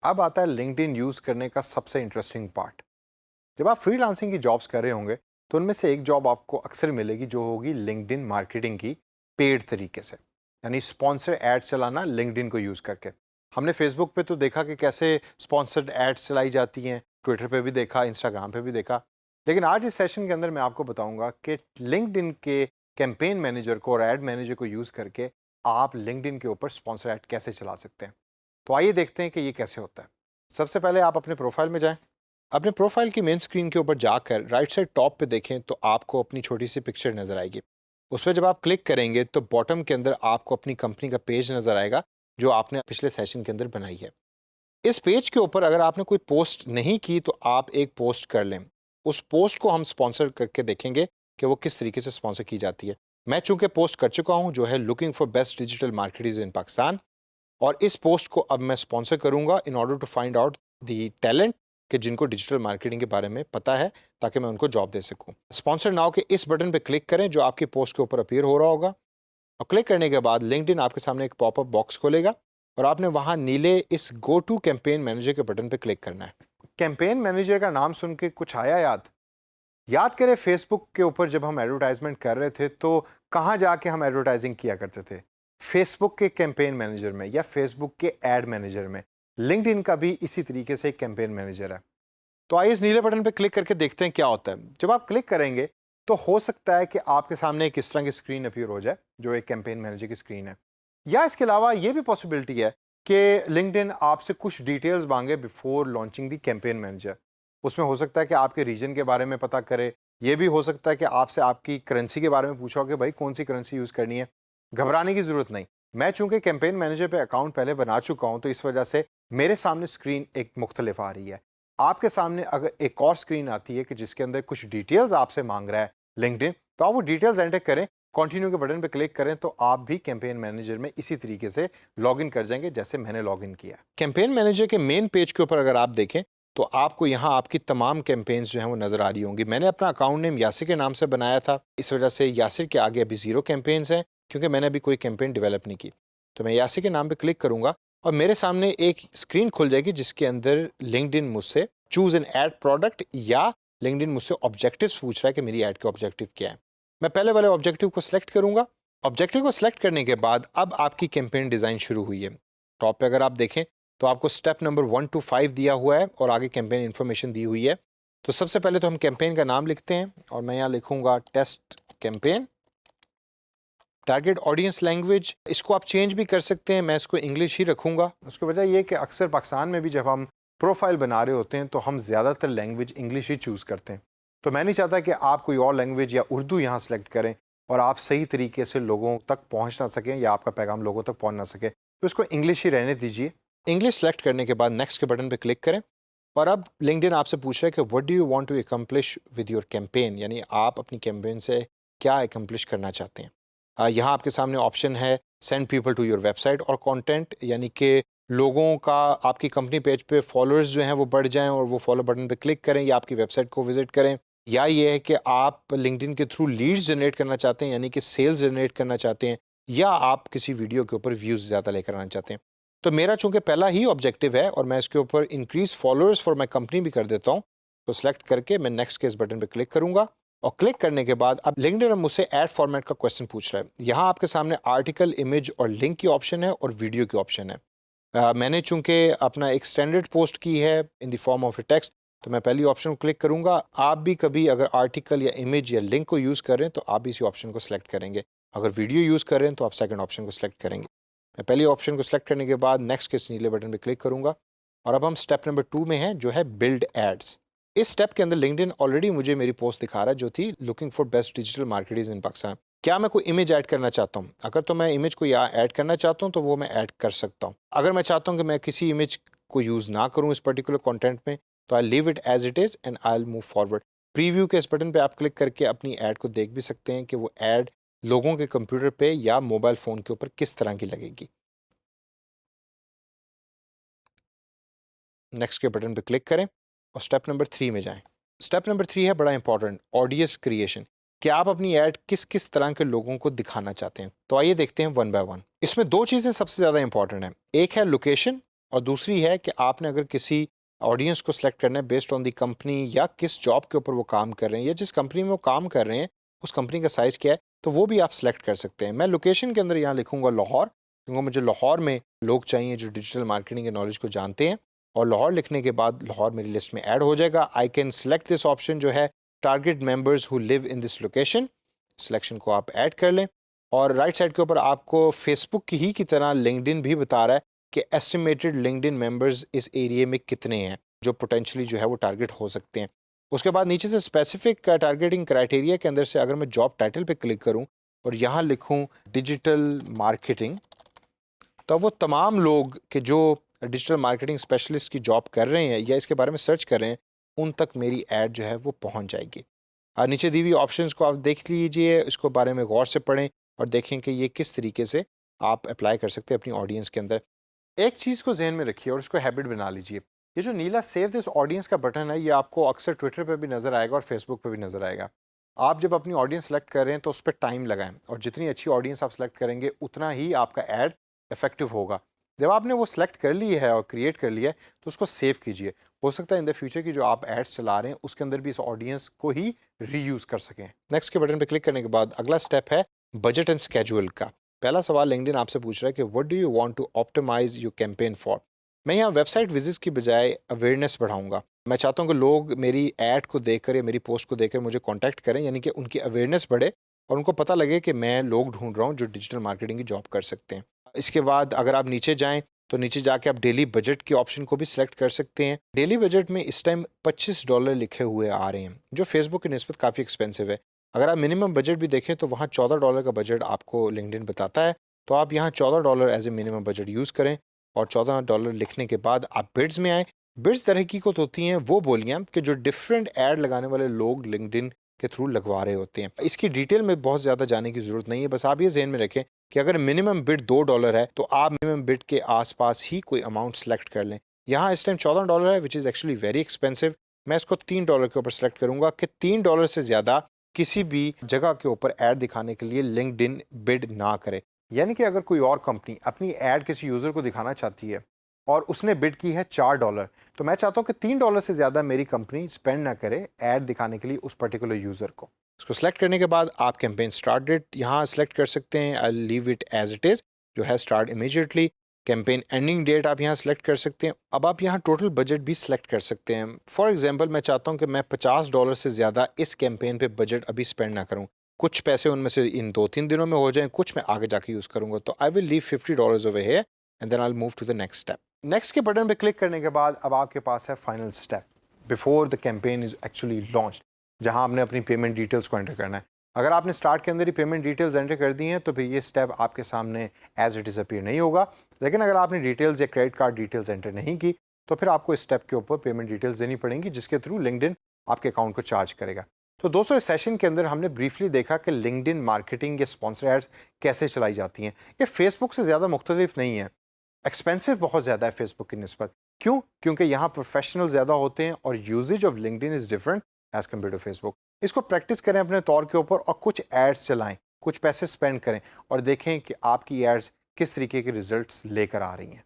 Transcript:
अब आता है लिंक्डइन यूज करने का सबसे इंटरेस्टिंग पार्ट। जब आप फ्रीलांसिंग की जॉब्स कर रहे होंगे तो उनमें से एक जॉब आपको अक्सर मिलेगी जो होगी लिंक्डइन मार्केटिंग की, पेड तरीके से, यानी स्पॉन्सर एड्स चलाना लिंक्डइन को यूज करके। हमने फेसबुक पे तो देखा कि कैसे स्पॉन्सर्ड एड्स चलाई जाती हैं, ट्विटर पे भी देखा, इंस्टाग्राम पे भी देखा। लेकिन आज इस सेशन के अंदर मैं आपको बताऊंगा कि लिंक्डइन के कैंपेन मैनेजर को और एड मैनेजर को यूज करके आप लिंक्डइन के ऊपर स्पॉन्सर एड कैसे चला सकते हैं। तो आइए देखते हैं कि ये कैसे होता है। सबसे पहले आप अपने प्रोफाइल में जाएं। अपने प्रोफाइल की मेन स्क्रीन के ऊपर जाकर राइट साइड टॉप पे देखें तो आपको अपनी छोटी सी पिक्चर नज़र आएगी। उस पर जब आप क्लिक करेंगे तो बॉटम के अंदर आपको अपनी कंपनी का पेज नज़र आएगा जो आपने पिछले सेशन के अंदर बनाई है। इस पेज के ऊपर अगर आपने कोई पोस्ट नहीं की तो आप एक पोस्ट कर लें। उस पोस्ट को हम स्पॉन्सर करके देखेंगे कि वो किस तरीके से स्पॉन्सर की जाती है। मैं चूंकि पोस्ट कर चुका हूँ जो है looking for best digital marketers in Pakistan, और इस पोस्ट को अब मैं स्पॉन्सर करूंगा in order to find out the talent कि जिनको डिजिटल मार्केटिंग के बारे में पता है, ताकि मैं उनको जॉब दे सकूं। स्पॉन्सर नाउ के इस बटन पे क्लिक करें जो आपकी पोस्ट के ऊपर अपीयर हो रहा होगा, और क्लिक करने के बाद लिंक्डइन आपके सामने एक पॉपअप बॉक्स खोलेगा और आपने वहां नीले इस गो टू कैंपेन मैनेजर के बटन पे क्लिक करना है। कैंपेन मैनेजर का नाम सुन के कुछ आया याद? याद करें फेसबुक के ऊपर जब हम एडवर्टाइजमेंट कर रहे थे तो कहाँ जाके हम एडवर्टाइजिंग किया करते थे? फेसबुक के कैंपेन मैनेजर में या फेसबुक के एड मैनेजर में। लिंक्डइन का भी इसी तरीके से एक कैंपेन मैनेजर है। तो आइए इस नीले बटन पर क्लिक करके देखते हैं क्या होता है। जब आप क्लिक करेंगे तो हो सकता है कि आपके सामने एक इस तरह की स्क्रीन अपीयर हो जाए जो एक कैंपेन मैनेजर की स्क्रीन है, या इसके अलावा ये भी पॉसिबिलिटी है कि लिंक्डइन आपसे कुछ डिटेल्स मांगे बिफोर लॉन्चिंग दी कैंपेन मैनेजर। उसमें हो सकता है कि आपके रीजन के बारे में पता करे, ये भी हो सकता है कि आपसे आपकी करेंसी के बारे में पूछा हो कि भाई कौन सी करेंसी यूज़ करनी है। घबराने की ज़रूरत नहीं। मैं चूंकि कैंपेन मैनेजर पे अकाउंट पहले बना चुका हूं तो इस वजह से मेरे सामने स्क्रीन एक मुख्तलिफ आ रही है। आपके सामने अगर एक और स्क्रीन आती है कि जिसके अंदर कुछ डिटेल्स आपसे मांग रहा है लिंक्डइन, तो आप वो डिटेल्स एंटर करें, कंटिन्यू के बटन पे क्लिक करें तो आप भी कैंपेन मैनेजर में इसी तरीके से लॉगिन कर जाएंगे जैसे मैंने लॉगिन किया। कैंपेन मैनेजर के मेन पेज के ऊपर अगर आप देखें तो आपको यहाँ आपकी तमाम कैंपेन्स जो हैं वो नज़र आ रही होंगी। मैंने अपना अकाउंट नेम यासिर के नाम से बनाया था, इस वजह से यासिर के आगे अभी 0 कैंपेन्स हैं क्योंकि मैंने अभी कोई कैंपेन डेवलप नहीं की। तो मैं यासिर के नाम पे क्लिक करूँगा और मेरे सामने एक स्क्रीन खुल जाएगी जिसके अंदर लिंक्डइन मुझसे चूज़ एन ऐड प्रोडक्ट या लिंक्डइन मुझसे ऑब्जेक्टिव्स पूछ रहा है कि मेरी ऐड के ऑब्जेक्टिव क्या है। मैं पहले वाले ऑब्जेक्टिव को सिलेक्ट करूँगा। ऑब्जेक्टिव को सिलेक्ट करने के बाद अब आपकी कैंपेन डिज़ाइन शुरू हुई है। टॉप पे अगर आप देखें तो आपको स्टेप नंबर 1 to 5 दिया हुआ है और आगे कैंपेन इन्फॉर्मेशन दी हुई है। तो सबसे पहले तो हम कैंपेन का नाम लिखते हैं और मैं यहाँ लिखूंगा test campaign. Target audience language इसको आप चेंज भी कर सकते हैं, मैं इसको इंग्लिश ही रखूंगा। उसकी वजह ये कि अक्सर पाकिस्तान में भी जब हम प्रोफाइल बना रहे होते हैं तो हम ज़्यादातर लैंग्वेज इंग्लिश ही चूज़ करते हैं। तो मैं नहीं चाहता कि आप कोई और लैंग्वेज या उर्दू यहाँ सेलेक्ट करें और आप सही तरीके से लोगों तक पहुँच ना सकें या आपका पैगाम लोगों तक पहुँच ना सके, तो इसको इंग्लिश ही रहने दीजिए। इंग्लिश सेलेक्ट करने के बाद नेक्स्ट के बटन पे क्लिक करें और अब लिंक्डइन आपसे पूछ रहा है कि what do you want to accomplish with your campaign, यानी आप अपनी कैंपेन से क्या अकम्प्लिश करना चाहते हैं। यहाँ आपके सामने ऑप्शन है send people to your website और कंटेंट, यानी कि लोगों का आपकी कंपनी पेज पे फॉलोअर्स जो हैं वो बढ़ जाएं और वो फॉलो बटन पे क्लिक करें या आपकी वेबसाइट को विजिट करें, या ये है कि आप लिंक्डइन के थ्रू लीड्स जनरेट करना चाहते हैं यानी कि सेल्स जनरेट करना चाहते हैं, या आप किसी वीडियो के ऊपर व्यूज़ ज़्यादा लेकर आना चाहते हैं। तो मेरा चूंकि पहला ही ऑब्जेक्टिव है और मैं इसके ऊपर increase followers for my company भी कर देता हूँ, तो सेलेक्ट करके मैं नेक्स्ट के इस बटन पे क्लिक करूंगा और क्लिक करने के बाद अब लिंक्डइन मुझसे ऐड फॉर्मेट का क्वेश्चन पूछ रहा है। यहाँ आपके सामने आर्टिकल, इमेज और लिंक की ऑप्शन है और वीडियो की ऑप्शन है। मैंने चूंकि अपना एक स्टैंडर्ड पोस्ट की है in the form of A text, तो मैं पहली ऑप्शन को क्लिक करूंगा। आप भी कभी अगर आर्टिकल या इमेज या लिंक को यूज़ कर रहे हैं तो आप इसी ऑप्शन को सिलेक्ट करेंगे। अगर वीडियो यूज़ कर रहे हैं तो आप सेकंड ऑप्शन को सिलेक्ट करेंगे। मैं पहली ऑप्शन को सिलेक्ट करने के बाद नेक्स्ट के इस नीले बटन पे क्लिक करूंगा और अब हम स्टेप नंबर 2 में हैं जो है बिल्ड एड्स। इस स्टेप के अंदर लिंक्डइन ऑलरेडी मुझे मेरी पोस्ट दिखा रहा है जो थी looking for best digital marketers in Pakistan. क्या मैं कोई इमेज ऐड करना चाहता हूँ? अगर तो मैं इमेज को यहाँ ऐड करना चाहता हूँ तो वो मैं ऐड कर सकता हूँ। अगर मैं चाहता हूँ कि मैं किसी इमेज को यूज़ ना करूँ इस पर्टिकुलर कंटेंट में, तो I leave it as it is and I move forward. Preview के इस बटन पे आप क्लिक करके अपनी ऐड को देख भी सकते हैं कि वो ऐड लोगों के कंप्यूटर पे या मोबाइल फ़ोन के ऊपर किस तरह की लगेगी। नेक्स्ट के बटन पे क्लिक करें और स्टेप नंबर 3 में जाएं। स्टेप नंबर 3 है बड़ा इंपॉर्टेंट, ऑडियंस क्रिएशन। कि आप अपनी ऐड किस किस तरह के लोगों को दिखाना चाहते हैं। तो आइए देखते हैं वन बाय वन। इसमें दो चीज़ें सबसे ज़्यादा इंपॉर्टेंट हैं। एक है लोकेशन और दूसरी है कि आपने अगर किसी ऑडियंस को सिलेक्ट करना है बेस्ड ऑन दी कंपनी या किस जॉब के ऊपर वो काम कर रहे हैं या जिस कंपनी में वो काम कर रहे हैं उस कंपनी का साइज़ क्या है, तो वो भी आप सिलेक्ट कर सकते हैं। मैं लोकेशन के अंदर यहाँ लिखूंगा लाहौर, क्योंकि मुझे लाहौर में लोग चाहिए जो डिजिटल मार्केटिंग के नॉलेज को जानते हैं। और लाहौर लिखने के बाद लाहौर मेरी लिस्ट में ऐड हो जाएगा। I can select this option जो है target members who live in this location. Selection को आप ऐड कर लें और राइट साइड के ऊपर आपको फेसबुक की ही की तरह लिंक्डइन भी बता रहा है कि एस्टिमेटेड लिंक्डइन मेंबर्स इस एरिया में कितने हैं जो पोटेंशली जो है वो टारगेट हो सकते हैं। उसके बाद नीचे से स्पेसिफिक टारगेटिंग क्राइटेरिया के अंदर से अगर मैं जॉब टाइटल पे क्लिक करूं और यहाँ लिखूं डिजिटल मार्केटिंग, तो वो तमाम लोग के जो डिजिटल मार्केटिंग स्पेशलिस्ट की जॉब कर रहे हैं या इसके बारे में सर्च कर रहे हैं उन तक मेरी ऐड जो है वो पहुँच जाएगी। नीचे दी हुई ऑप्शंस को आप देख लीजिए, इसको बारे में गौर से पढ़ें और देखें कि ये किस तरीके से आप अप्लाई कर सकते हैं अपनी ऑडियंस के अंदर। एक चीज़ को जहन में रखिए और इसको हैबिट बना लीजिए। ये जो नीला सेव दिस ऑडियंस का बटन है ये आपको अक्सर ट्विटर पे भी नज़र आएगा और फेसबुक पे भी नज़र आएगा। आप जब अपनी ऑडियंस सेलेक्ट कर रहे हैं तो उस पर टाइम लगाएं और जितनी अच्छी ऑडियंस आप सेलेक्ट करेंगे उतना ही आपका ऐड इफेक्टिव होगा। जब आपने वो सिलेक्ट कर ली है और क्रिएट कर लिया है तो उसको सेव कीजिए। हो सकता है इन द फ्यूचर की जो आप एड्स चला रहे हैं उसके अंदर भी इस ऑडियंस को ही रीयूज़ कर सकें। नेक्स्ट के बटन पर क्लिक करने के बाद अगला स्टेप है बजट एंड स्केड्यूल का। पहला सवाल लिंक्डइन आपसे पूछ रहा है कि what do you want to optimize your campaign for. मैं यहाँ वेबसाइट विजिट्स की बजाय अवेयरनेस बढ़ाऊंगा। मैं चाहता हूँ कि लोग मेरी ऐड को देखकर या मेरी पोस्ट को देखकर मुझे कांटेक्ट करें, यानी कि उनकी अवेयरनेस बढ़े और उनको पता लगे कि मैं लोग ढूंढ रहा हूँ जो डिजिटल मार्केटिंग की जॉब कर सकते हैं। इसके बाद अगर आप नीचे जाएँ तो नीचे जाके आप डेली बजट के ऑप्शन को भी सिलेक्ट कर सकते हैं। डेली बजट में इस टाइम $25 लिखे हुए आ रहे हैं जो फेसबुक की निस्बत काफ़ी एक्सपेंसिव है। अगर आप मिनिमम बजट भी देखें तो वहाँ $14 का बजट आपको लिंक्डइन बताता है, तो आप यहाँ $14 as a minimum budget use करें और $14 लिखने के बाद आप बिड्स में आए। बिड्स तरह की को होती हैं वो बोलियाँ कि जो डिफरेंट ऐड लगाने वाले लोग लिंक्डइन के थ्रू लगवा रहे होते हैं। इसकी डिटेल में बहुत ज़्यादा जाने की ज़रूरत नहीं है, बस आप ये जहन में रखें कि अगर मिनिमम बिड $2 है तो आप मिनिमम बिड के आसपास ही कोई अमाउंट सेलेक्ट कर लें। यहाँ इस टाइम $14 है which is actually very expensive. मैं इसको $3 के ऊपर सेलेक्ट करूँगा कि $3 से ज़्यादा किसी भी जगह के ऊपर ऐड दिखाने के लिए लिंक्डइन बिड ना करे। यानी कि अगर कोई और कंपनी अपनी ऐड किसी यूज़र को दिखाना चाहती है और उसने बिड की है $4, तो मैं चाहता हूँ कि $3 से ज़्यादा मेरी कंपनी स्पेंड ना करे ऐड दिखाने के लिए उस पर्टिकुलर यूज़र को। इसको सेलेक्ट करने के बाद आप कैंपेन स्टार्ट डेट यहाँ सेलेक्ट कर सकते हैं। I leave it as it is जो है start immediately. Campaign ending date आप यहाँ सेलेक्ट कर सकते हैं। अब आप यहाँ टोटल बजट भी सिलेक्ट कर सकते हैं। फॉर एग्जांपल मैं चाहता हूँ कि मैं $50 से ज़्यादा इस कैंपेन पे बजट अभी स्पेंड ना करूँ। कुछ पैसे उनमें से इन 2-3 दिनों में हो जाएं, कुछ मैं आगे जाके यूज़ करूँगा। तो I will leave $50 over here and then I will move to the next step. Next के बटन पे क्लिक करने के बाद अब आपके पास है final step before the campaign is actually launched, जहां आपने अपनी पेमेंट डिटेल्स को एंटर करना है। अगर आपने स्टार्ट के अंदर ही पेमेंट डिटेल्स एंटर कर दी हैं तो फिर ये स्टेप आपके सामने एज इट इज़ अपीयर नहीं होगा। लेकिन अगर आपने डिटेल्स या क्रेडिट कार्ड डिटेल्स एंटर नहीं की तो फिर आपको इस स्टेप के ऊपर पेमेंट डिटेल्स देनी पड़ेंगी जिसके थ्रू लिंक्डइन आपके अकाउंट को चार्ज करेगा। तो दोस्तों इस सेशन के अंदर हमने ब्रीफली देखा कि लिंक्डइन मार्केटिंग या स्पॉन्सर एड्स कैसे चलाई जाती हैं। ये फेसबुक से ज़्यादा मुख्तलिफ नहीं है, एक्सपेंसिव बहुत ज़्यादा है फेसबुक की निस्बत। क्यों? क्योंकि यहाँ प्रोफेशनल ज़्यादा होते हैं और usages of LinkedIn is different as compare to Facebook. इसको प्रैक्टिस करें अपने तौर के ऊपर और कुछ एड्स चलाएं, कुछ पैसे स्पेंड करें और देखें कि आपकी एड्स किस तरीके के रिजल्ट्स लेकर आ रही हैं।